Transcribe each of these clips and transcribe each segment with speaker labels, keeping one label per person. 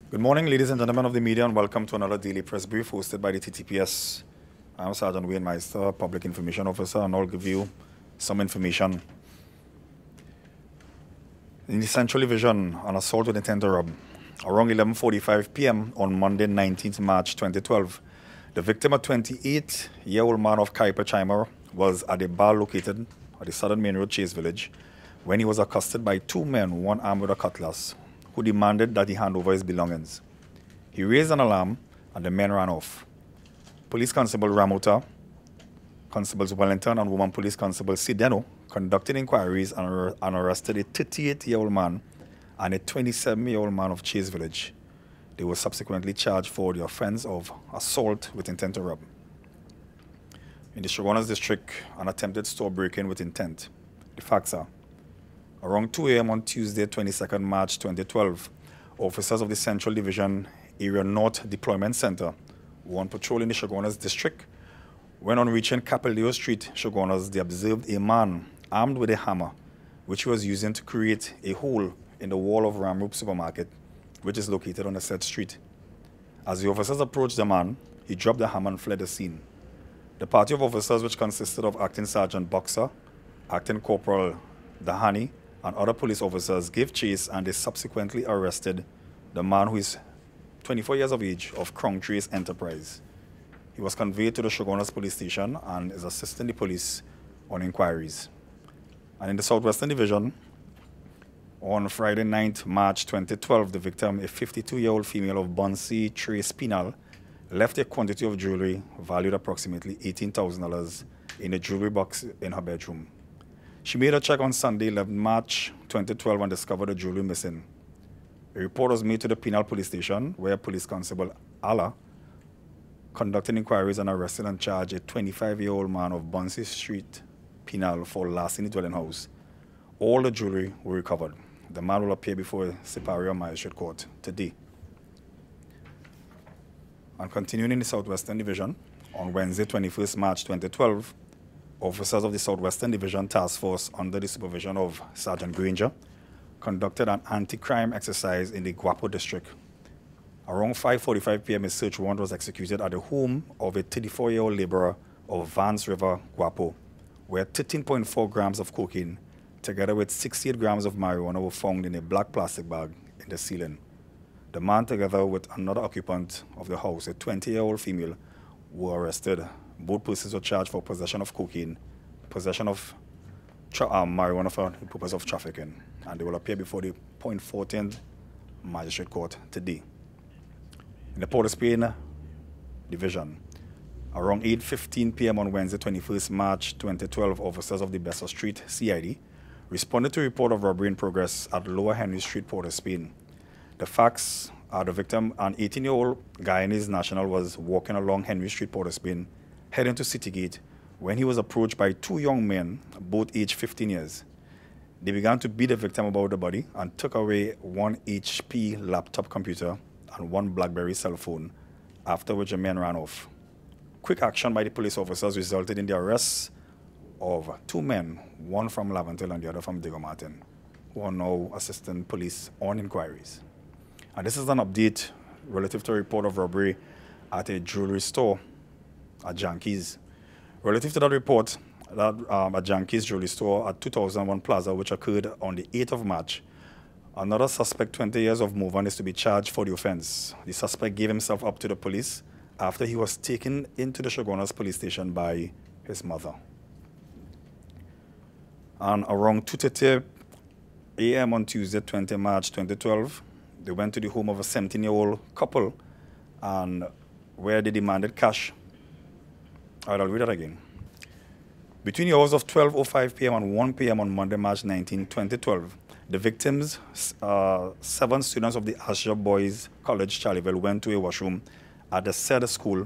Speaker 1: Good morning, ladies and gentlemen of the media, and welcome to another daily press brief hosted by the TTPS. I'm Sergeant Wayne Meister, Public Information Officer, and I'll give you some information. In the Central Division, an assault with intent to rob. Around 11:45 p.m. on Monday, 19th March 2012, the victim, a 28-year-old man of Kaipa was at a bar located at the Southern Main Road, Chase Village, when he was accosted by two men, one armed with a cutlass, who demanded that he hand over his belongings. He raised an alarm and the men ran off. Police Constable Ramota, Constables Wellington and Woman Police Constable Sideno conducted inquiries and arrested a 38-year-old man and a 27-year-old man of Chase Village. They were subsequently charged for the offense of assault with intent to rob. In the Shogunas district, an attempted store break-in with intent. The facts are: around 2 a.m. on Tuesday, 22nd March 2012, officers of the Central Division Area North Deployment Center were on patrol in the Shogunas district. When on reaching Capildeo Street, Shogunas, they observed a man armed with a hammer, which he was using to create a hole in the wall of Ramroop Supermarket, which is located on the said street. As the officers approached the man, he dropped the hammer and fled the scene. The party of officers, which consisted of Acting Sergeant Boxer, Acting Corporal Dahani, and other police officers, gave chase, and they subsequently arrested the man, who is 24 years of age, of Crown Trace Enterprise. He was conveyed to the Shogunas police station and is assisting the police on inquiries. And in the Southwestern Division, on Friday, 9th March 2012, the victim, a 52-year-old female of Bunsey Trace Penal, left a quantity of jewelry valued approximately $18,000 in a jewelry box in her bedroom. She made a check on Sunday, 11 March 2012, and discovered the jewelry missing. A report was made to the Penal Police Station, where Police Constable Allah conducted inquiries and arrested and charged a 25-year-old man of Bunsey Street Penal for larceny in the dwelling house. All the jewelry were recovered. The man will appear before Superior Magistrate Court today. And continuing in the Southwestern Division, on Wednesday, 21st March 2012, officers of the Southwestern Division Task Force, under the supervision of Sergeant Granger, conducted an anti-crime exercise in the Guapo district. Around 5:45 p.m., a search warrant was executed at the home of a 34-year-old laborer of Vance River, Guapo, where 13.4 grams of cocaine, together with 68 grams of marijuana, were found in a black plastic bag in the ceiling. The man, together with another occupant of the house, a 20-year-old female, were arrested. Both persons were charged for possession of cocaine, possession of marijuana for the purpose of trafficking, and they will appear before the Point 14th Magistrate Court today. In the Port of Spain Division, around 8:15 p.m. on Wednesday, 21st March 2012, officers of the Besser Street CID responded to a report of robbery in progress at Lower Henry Street, Port of Spain. The facts are: the victim, an 18-year-old Guyanese national, was walking along Henry Street, Port of Spain, heading to Citygate, when he was approached by two young men, both aged 15 years. They began to beat the victim about the body and took away one HP laptop computer and one BlackBerry cell phone, after which the men ran off. Quick action by the police officers resulted in the arrest of two men, one from Laventille and the other from Diego Martin, who are now assisting police on inquiries. And this is an update relative to a report of robbery at a jewelry store at Jankies. Relative to that report, that at Jankies Jewelry Store at 2001 Plaza, which occurred on the 8th of March, another suspect, 20 years of Movan, is to be charged for the offense. The suspect gave himself up to the police after he was taken into the Shogunas police station by his mother. And around 2:30 a.m. on Tuesday, 20 March 2012, they went to the home of a 17-year-old couple, and where they demanded cash. All right, I'll read that again. Between the hours of 12:05 p.m. and 1 p.m. on Monday, March 19, 2012, the victims, 7 students of the Asher Boys College, Charleville, went to a washroom at the said school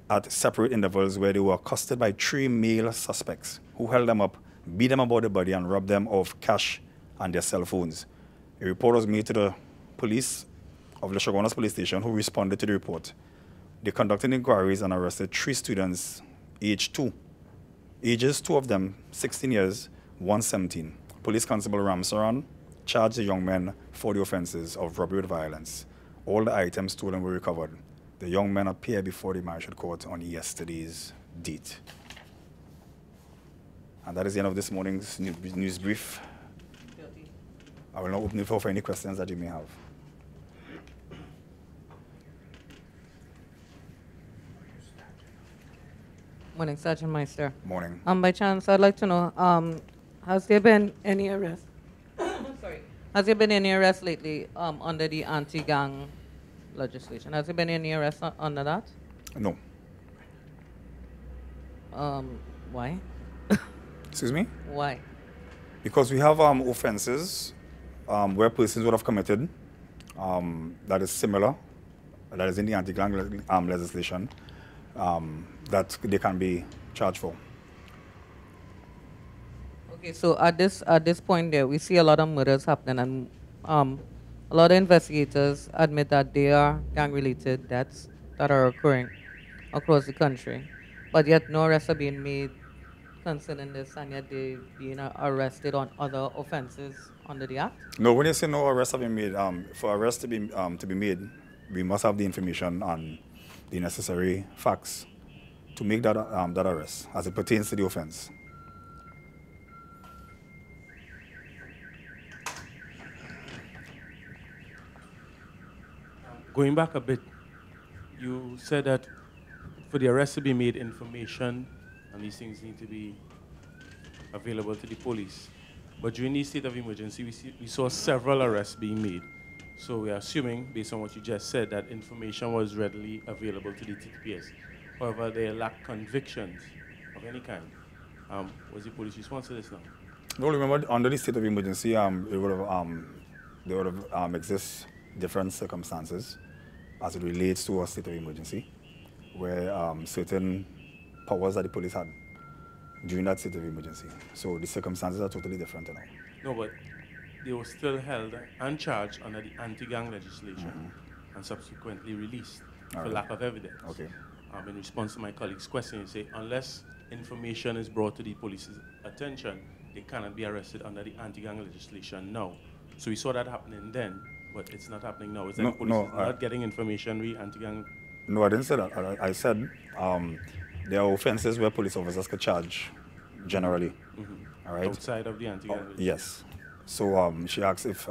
Speaker 1: at separate intervals, where they were accosted by 3 male suspects who held them up, beat them about the body, and robbed them of cash and their cell phones. A report was made to the police of the Shogunas police station, who responded to the report. They conducted inquiries and arrested 3 students, ages 2 of them 16 years, 1 17. Police Constable Ramsaran charged the young men for the offenses of robbery with violence, All the items stolen were recovered. The young men appeared before the magistrate court on yesterday's date. And that is the end of this morning's news brief. I will now open the floor for any questions that you may have.
Speaker 2: Morning, Sergeant Meister.
Speaker 1: Morning.
Speaker 2: By chance, I'd like to know, has there been any arrest? Sorry. Has there been any arrest lately under the anti-gang legislation? Has there been any arrest under that?
Speaker 1: No.
Speaker 2: Why?
Speaker 1: Excuse me?
Speaker 2: Why?
Speaker 1: Because we have offenses where persons would have committed that is similar, that is in the anti-gang legislation, that they can be charged for.
Speaker 2: Okay, so at this point there, we see a lot of murders happening, and a lot of investigators admit that they are gang-related deaths that are occurring across the country, but yet no arrests are being made concerning this, and yet they're being arrested on other offenses under the Act?
Speaker 1: No, when you say no arrests have been made, for arrests to be made, we must have the information and the necessary facts to make that arrest as it pertains to the offense.
Speaker 3: Going back a bit, you said that for the arrest to be made, information and these things need to be available to the police. But during the state of emergency, we saw several arrests being made. So we are assuming, based on what you just said, that information was readily available to the TTPS. However, they lack convictions of any kind. Was the police response to this now?
Speaker 1: No, remember, under the state of emergency, there would have exist different circumstances as it relates to a state of emergency, where certain powers that the police had during that state of emergency. So the circumstances are totally different now.
Speaker 3: No, but they were still held and charged under the anti-gang legislation and subsequently released for lack of evidence.
Speaker 1: Okay.
Speaker 3: In response to my colleague's question, you say, unless information is brought to the police's attention, they cannot be arrested under the anti-gang legislation now. So we saw that happening then, but it's not happening now. Is that the police is not getting information anti-gang?
Speaker 1: No, I didn't say that. I said there are offenses where police officers could charge generally. All right?
Speaker 3: Outside of the anti-gang legislation?
Speaker 1: Yes. So she asked if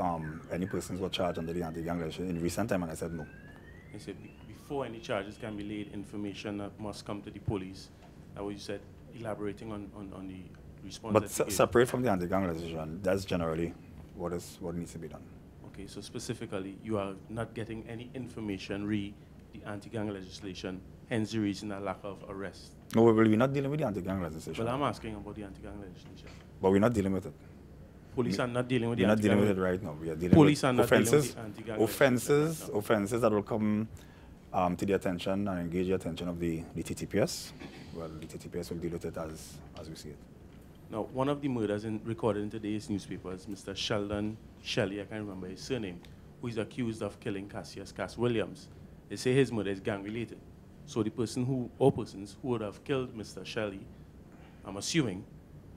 Speaker 1: any persons were charged under the anti-gang legislation in recent time, and I said no.
Speaker 3: I said before any charges can be laid, information that must come to the police. That was you said, elaborating on the response.
Speaker 1: But separate from the anti-gang legislation, that's generally what needs to be done.
Speaker 3: Okay, so specifically, you are not getting any information re the anti-gang legislation, hence the reason that lack of arrest.
Speaker 1: No, we're not dealing with the anti-gang legislation.
Speaker 3: Well, I'm asking about the anti-gang legislation.
Speaker 1: But we're not dealing with it.
Speaker 3: Police are not dealing with the
Speaker 1: anti-gang legislation. We're not dealing with it right now. We are dealing with offenses that will come to the attention and engage the attention of the TTPS. Well, the TTPS will deal with it as we see it.
Speaker 3: Now, one of the murders recorded in today's newspaper is Mr. Sheldon Shelley, I can't remember his surname, who is accused of killing Cass Williams. They say his murder is gang-related. So the persons who would have killed Mr. Shelley, I'm assuming,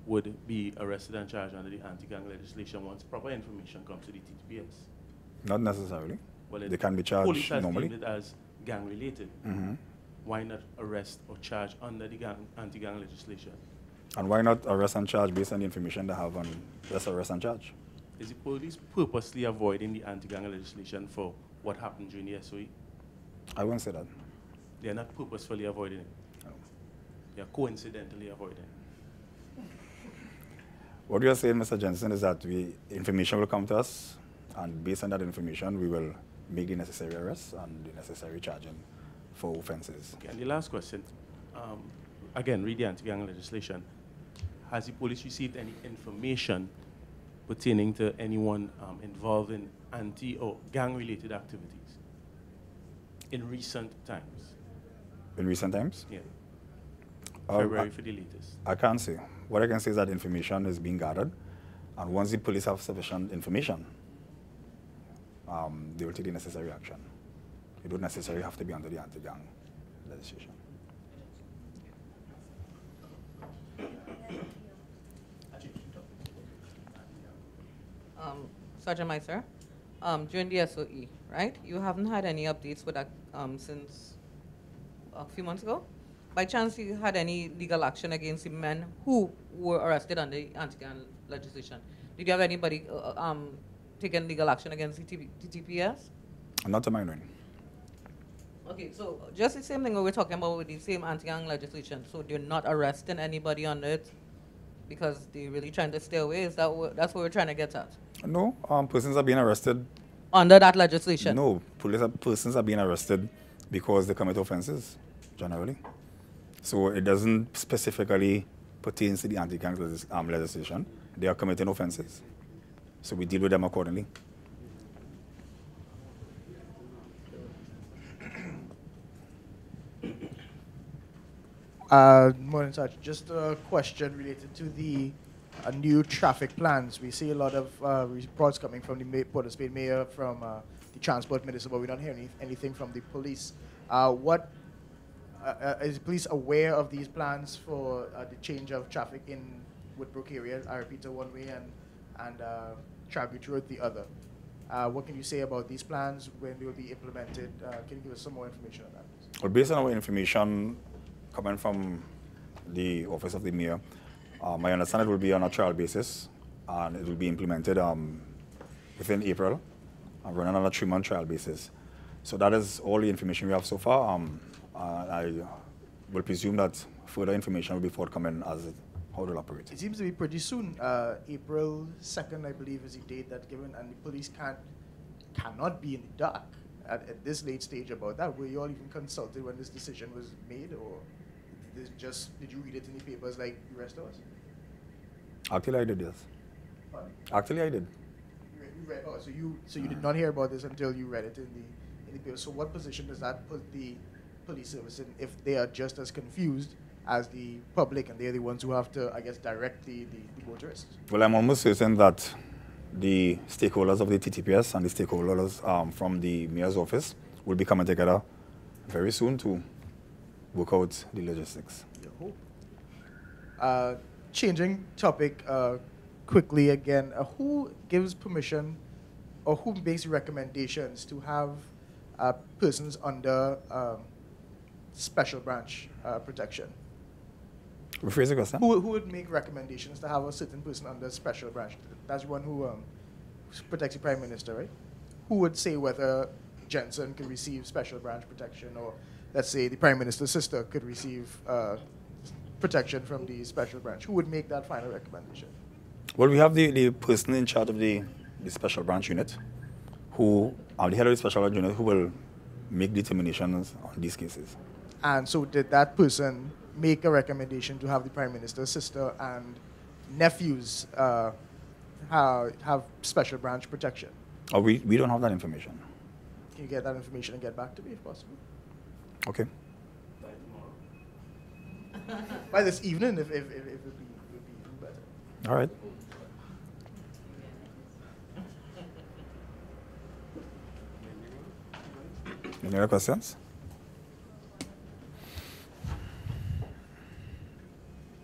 Speaker 3: would be arrested and charged under the anti-gang legislation once proper information comes to the TTPS.
Speaker 1: Not necessarily.
Speaker 3: Well,
Speaker 1: they can be charged
Speaker 3: police has
Speaker 1: normally.
Speaker 3: deemed it as gang-related. Why not arrest or charge under the anti-gang legislation?
Speaker 1: And why not arrest and charge based on the information they have, and just arrest and charge?
Speaker 3: Is the police purposely avoiding the anti-gang legislation for what happened during the SOE?
Speaker 1: I won't say that.
Speaker 3: They are not purposefully avoiding it.
Speaker 1: No.
Speaker 3: They are coincidentally avoiding it.
Speaker 1: What we are saying, Mr. Jensen, is that information will come to us, and based on that information, we will make the necessary arrests and the necessary charging for offenses.
Speaker 3: Okay, and the last question, again, read the anti-gang legislation. Has the police received any information pertaining to anyone involved in anti- or gang-related activities in recent times?
Speaker 1: In recent times?
Speaker 3: Yeah. February for the latest.
Speaker 1: I can't say. What I can say is that information is being gathered, and once the police have sufficient information, they will take the necessary action. It don't necessarily have to be under the anti-gang legislation.
Speaker 2: Sergeant Meister, during the SOE, right? You haven't had any updates with that since a few months ago. By chance, you had any legal action against the men who were arrested under the anti-gun legislation? Did you have anybody taking legal action against the TTPS?
Speaker 1: Not to my knowing.
Speaker 2: Okay, so just the same thing we were talking about with the same anti-gang legislation. So they're not arresting anybody on it because they're really trying to stay away. Is that that's what we're trying to get at?
Speaker 1: No, persons are being arrested.
Speaker 2: Under that legislation?
Speaker 1: No, persons are being arrested because they commit offenses, generally. So it doesn't specifically pertain to the anti-gang legislation. They are committing offenses. So we deal with them accordingly.
Speaker 4: Morning, Sergeant. Just a question related to the new traffic plans. We see a lot of reports coming from the Port of Spain mayor, from the transport minister, but we're not hearing anything from the police. Is the police aware of these plans for the change of traffic in Woodbrook area, Arapita one way and Tribute Road the other? What can you say about these plans, when they will be implemented? Can you give us some more information on that?
Speaker 1: Well, based on our information coming from the office of the mayor, my understanding it will be on a trial basis, and it will be implemented within April, running on a 3-month trial basis. So that is all the information we have so far. I will presume that further information will be forthcoming as how it will operate.
Speaker 4: It seems to be pretty soon. April 2nd, I believe, is the date that's given, and the police cannot be in the dark at this late stage about that. Were you all even consulted when this decision was made, or did you read it in the papers like the rest of us?
Speaker 1: Actually, I did, yes.
Speaker 4: Pardon?
Speaker 1: Actually, I did.
Speaker 4: You read, so you did not hear about this until you read it in the paper. So what position does that put the police service in if they are just as confused as the public, and they're the ones who have to, I guess, direct the motorists?
Speaker 1: Well, I'm almost certain that the stakeholders of the TTPS and the stakeholders from the mayor's office will be coming together very soon to work out the logistics.
Speaker 4: Changing topic quickly again, who gives permission or who makes recommendations to have persons under special branch protection?
Speaker 1: Rephrase the question.
Speaker 4: Who would make recommendations to have a certain person under special branch? That's one who protects the Prime Minister, right? Who would say whether Jensen could receive special branch protection, or let's say the Prime Minister's sister could receive protection from the special branch? Who would make that final recommendation?
Speaker 1: Well, we have the person in charge of the special branch unit, who are the head of the special branch unit, who will make determinations on these cases.
Speaker 4: And so did that person make a recommendation to have the Prime Minister's sister and nephews have special branch protection?
Speaker 1: We don't have that information.
Speaker 4: Can you get that information and get back to me if possible?
Speaker 1: Okay.
Speaker 4: By this evening, if it would be even better.
Speaker 1: All right. Any other questions?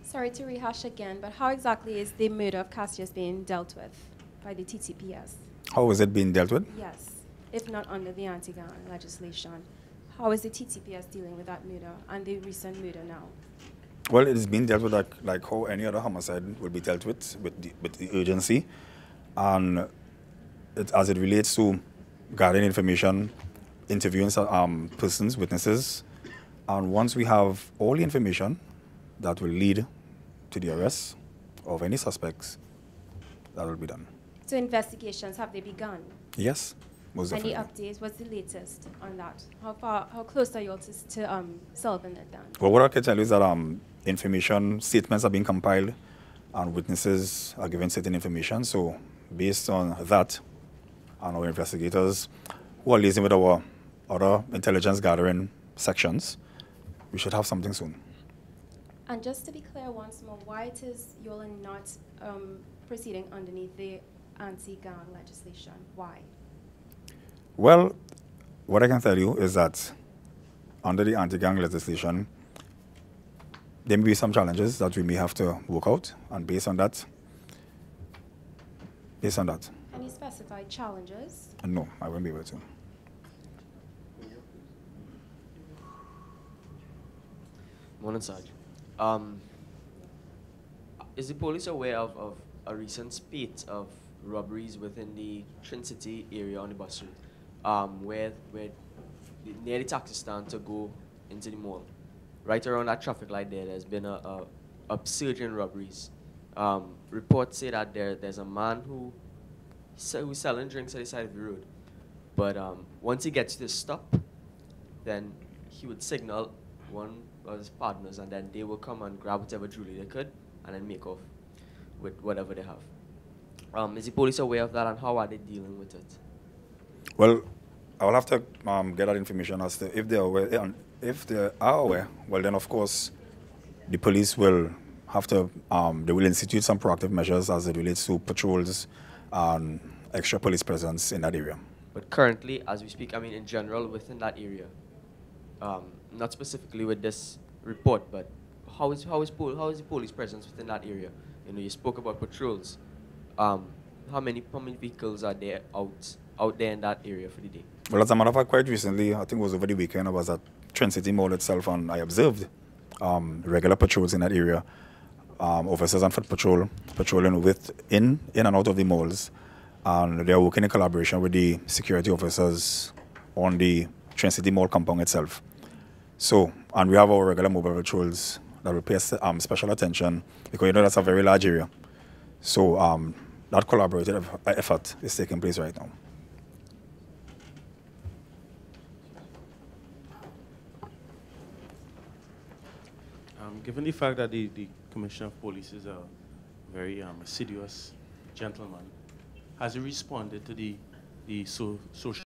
Speaker 5: Sorry to rehash again, but how exactly is the murder of Cassius being dealt with by the TTPS?
Speaker 1: How is it being dealt with?
Speaker 5: Yes, if not under the anti-gun legislation. How is the TTPS dealing with that murder and the recent murder now?
Speaker 1: Well, it is being dealt with like how any other homicide will be dealt with the urgency. And as it relates to gathering information, interviewing persons, witnesses, and once we have all the information that will lead to the arrest of any suspects, that will be done.
Speaker 5: So investigations, have they begun?
Speaker 1: Yes, most
Speaker 5: Any
Speaker 1: definitely.
Speaker 5: updates? What's the latest on that? How close are you all to solving it then?
Speaker 1: Well, what I can tell you is that information, statements are being compiled, and witnesses are given certain information. So based on that, and our investigators who are liaising with our other intelligence gathering sections, we should have something soon.
Speaker 5: And just to be clear once more, why it is you all are not proceeding underneath the anti-gun legislation? Why?
Speaker 1: Well, what I can tell you is that under the anti-gang legislation, there may be some challenges that we may have to work out, and based on that.
Speaker 5: Any any specified challenges?
Speaker 1: No, I won't be able to.
Speaker 6: Morning, Sarge. Is the police aware of a recent spate of robberies within the City area on the bus route, where near the taxi stand to go into the mall? Right around that traffic light there's been a upsurge in robberies. Reports say that there's a man who's selling drinks at the side of the road, but once he gets to the stop, then he would signal one of his partners, and then they will come and grab whatever jewelry they could, and then make off with whatever they have. Is the police aware of that, and how are they dealing with it?
Speaker 1: Well, I will have to get that information as to if they are aware. And if they are aware, well then of course the police will have to, they will institute some proactive measures as it relates to patrols and extra police presence in that area.
Speaker 6: But currently, as we speak, I mean in general within that area, not specifically with this report, but how is the police presence within that area? You know, you spoke about patrols. How many vehicles are there out there in that area for the day?
Speaker 1: Well, as a matter of fact, quite recently, I think it was over the weekend, I was at City Mall itself, and I observed regular patrols in that area. Officers on foot patrolling in and out of the malls, and they are working in collaboration with the security officers on the City Mall compound itself. So, and we have our regular mobile patrols that will pay special attention, because you know that's a very large area. So that collaborative effort is taking place right now.
Speaker 3: Given the fact that the Commissioner of Police is a very assiduous gentleman, has he responded to the social